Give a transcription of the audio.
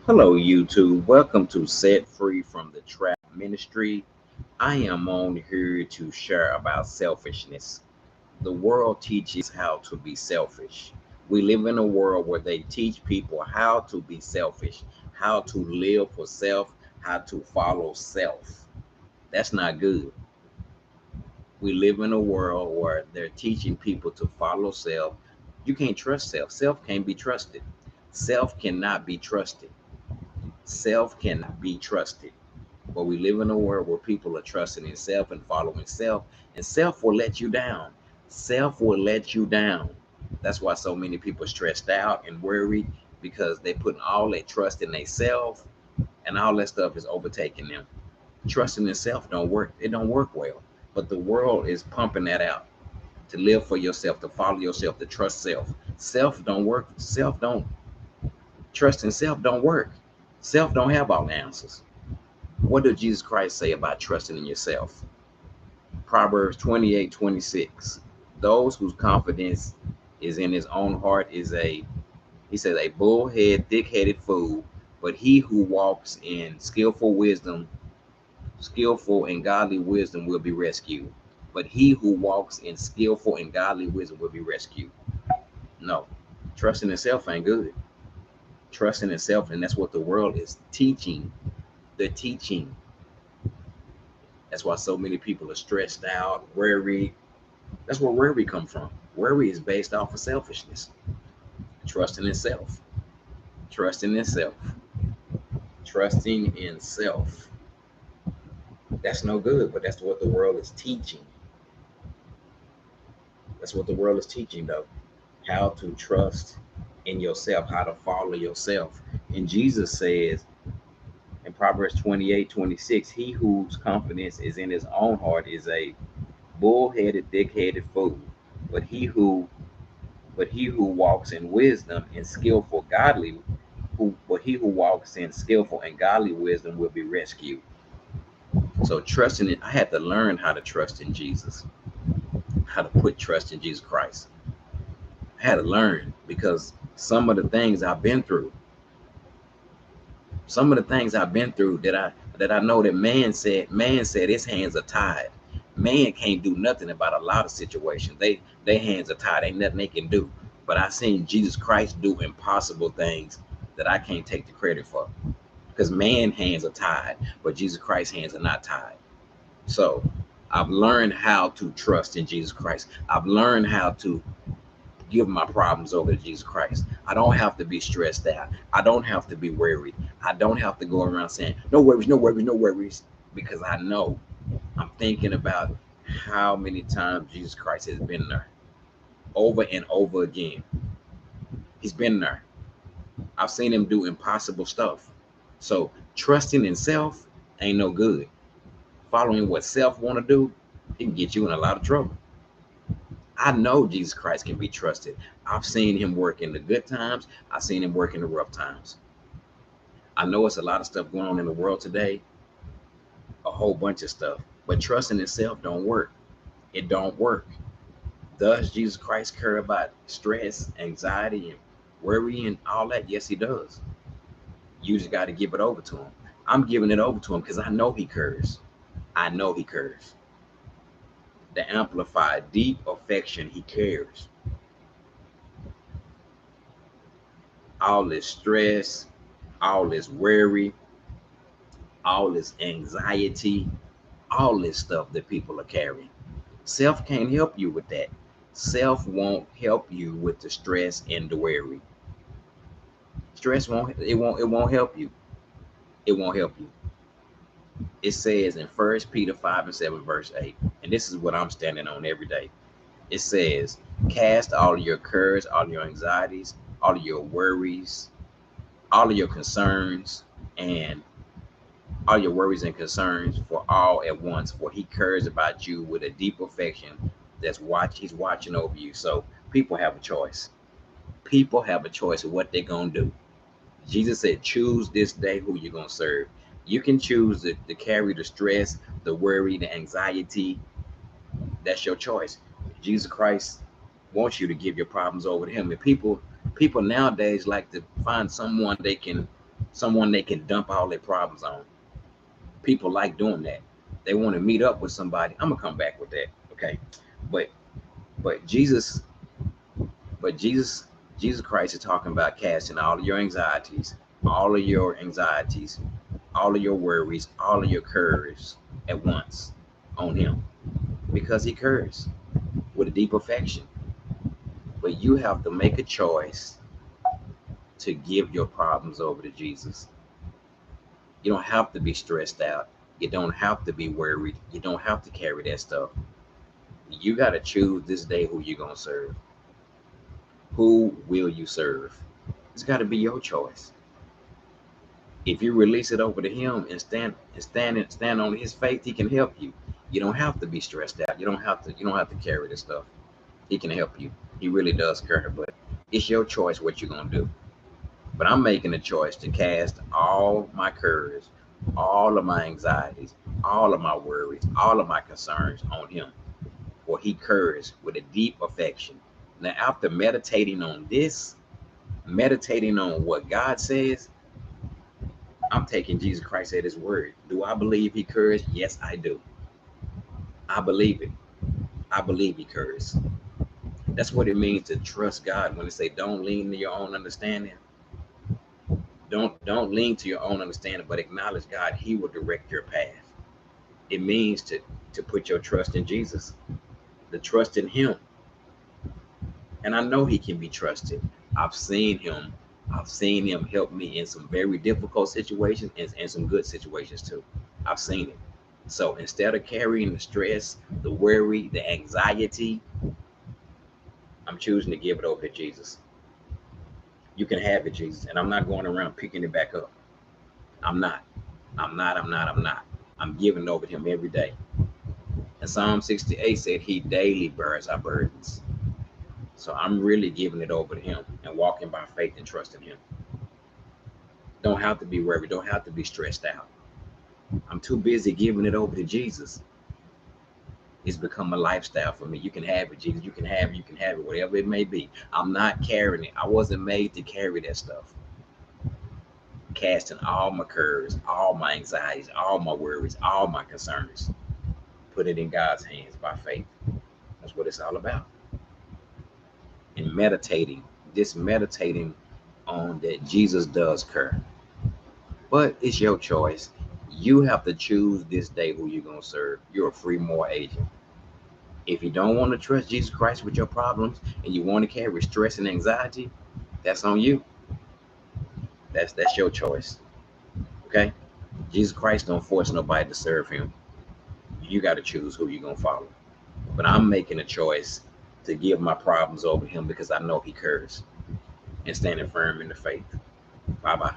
Hello, YouTube. Welcome to Set Free from the Trap Ministry. I am on here to share about selfishness. The world teaches how to be selfish. We live in a world where they teach people how to be selfish, how to live for self, how to follow self. That's not good. We live in a world where they're teaching people to follow self. You can't trust self. Self can't be trusted. Self cannot be trusted. Self cannot be trusted. But we live in a world where people are trusting in self and following self, and self will let you down. Self will let you down. That's why so many people are stressed out and worried because they putting all their trust in themselves, and all that stuff is overtaking them. Trusting in self don't work. It don't work well. But the world is pumping that out to live for yourself, to follow yourself, to trust self. Self don't work. Self don't trust in self don't work. Self don't have all the answers. What did Jesus Christ say about trusting in yourself? Proverbs 28:26. Those whose confidence is in his own heart he says, a bullhead, thick-headed fool, but he who walks in skillful and godly wisdom will be rescued. But he who walks in skillful and godly wisdom will be rescued. No, trusting in self ain't good. Trusting in self, and that's what the world is teaching. They're teaching. That's why so many people are stressed out, worried. That's where worry come from. Worry is based off of selfishness. Trusting in self. Trusting in self. Trusting in self. That's no good, but that's what the world is teaching. That's what the world is teaching, though. How to trust in yourself, how to follow yourself. And Jesus says in Proverbs 28:26, he whose confidence is in his own heart is a bull-headed, thick-headed fool. But he who but he who walks in wisdom and skillful godly who but he who walks in skillful and godly wisdom will be rescued. So trusting it, I had to learn how to trust in Jesus, how to put trust in Jesus Christ. I had to learn because some of the things I've been through that I know that man said his hands are tied. Man can't do nothing about a lot of situations. Their hands are tied. Ain't nothing they can do. But I seen Jesus Christ do impossible things that I can't take the credit for. Because man hands are tied, but Jesus Christ's hands are not tied. So I've learned how to trust in Jesus Christ. I've learned how to give my problems over to Jesus Christ. I don't have to be stressed out. I don't have to be worried. I don't have to go around saying, no worries, no worries, no worries, because I know I'm thinking about how many times Jesus Christ has been there over and over again. He's been there. I've seen him do impossible stuff. So trusting in self ain't no good. Following what self want to do, it can get you in a lot of trouble. I know Jesus Christ can be trusted. I've seen him work in the good times. I've seen him work in the rough times. I know it's a lot of stuff going on in the world today, a whole bunch of stuff. But trusting itself don't work. It don't work. Does Jesus Christ care about stress, anxiety, and worry and all that? Yes, he does. You just got to give it over to him. I'm giving it over to him because I know he cares. I know he cares. The amplified, deep affection, he cares. All this stress, all this worry, all this anxiety, all this stuff that people are carrying. Self can't help you with that. Self won't help you with the stress and the worry. Stress won't help you. It won't help you. It says in First Peter 5 and 7 verse 8, and this is what I'm standing on every day. It says, cast all your cares, all your anxieties, all your worries, all of your concerns, and all your worries and concerns for all at once, for he cares about you with a deep affection. He's watching over you. So people have a choice. People have a choice of what they're gonna do. Jesus said, choose this day who you're gonna serve. You can choose to carry the stress, the worry, the anxiety. That's your choice. Jesus Christ wants you to give your problems over to him. And people nowadays like to find someone they can someone they can dump all their problems on. People like doing that. They want to meet up with somebody. I'm gonna come back with that. Okay. But but Jesus, but Jesus, Jesus Christ is talking about casting all of your anxieties, all of your worries, all of your cares at once on him. Because he cares with a deep affection. But you have to make a choice to give your problems over to Jesus. You don't have to be stressed out. You don't have to be worried. You don't have to carry that stuff. You got to choose this day who you're going to serve. Who will you serve? It's got to be your choice. If you release it over to him and stand on his faith, he can help you. You don't have to be stressed out. You don't have to carry this stuff. He can help you. He really does care, but it's your choice what you're going to do. But I'm making a choice to cast all my cares, all of my anxieties, all of my worries, all of my concerns on him. For he cares with a deep affection. Now, after meditating on this, meditating on what God says, I'm taking Jesus Christ at his word. Do I believe he cares? Yes, I do. I believe it. I believe he cares. That's what it means to trust God when they say don't lean to your own understanding. Don't lean to your own understanding, but acknowledge God. He will direct your path. It means to put your trust in Jesus, the trust in him. And I know he can be trusted. I've seen him. I've seen him help me in some very difficult situations and some good situations too. I've seen it. So instead of carrying the stress, the worry, the anxiety, I'm choosing to give it over to Jesus. You can have it, Jesus. And I'm not going around picking it back up. I'm not. I'm not. I'm giving it over to him every day. And Psalm 68 said he daily bears our burdens. So I'm really giving it over to him and walking by faith and trusting him. Don't have to be worried. Don't have to be stressed out. I'm too busy giving it over to Jesus. It's become a lifestyle for me. You can have it, Jesus. You can have it, whatever it may be. I'm not carrying it. I wasn't made to carry that stuff. Casting all my cares, all my anxieties, all my worries, all my concerns. Put it in God's hands by faith. That's what it's all about. And meditating, just meditating on that Jesus does care. But it's your choice. You have to choose this day who you're going to serve. You're a free moral agent. If you don't want to trust Jesus Christ with your problems and you want to carry stress and anxiety, that's on you. That's your choice. Okay? Jesus Christ don't force nobody to serve him. You got to choose who you're going to follow. But I'm making a choice to give my problems over to him because I know he cares and standing firm in the faith. Bye bye.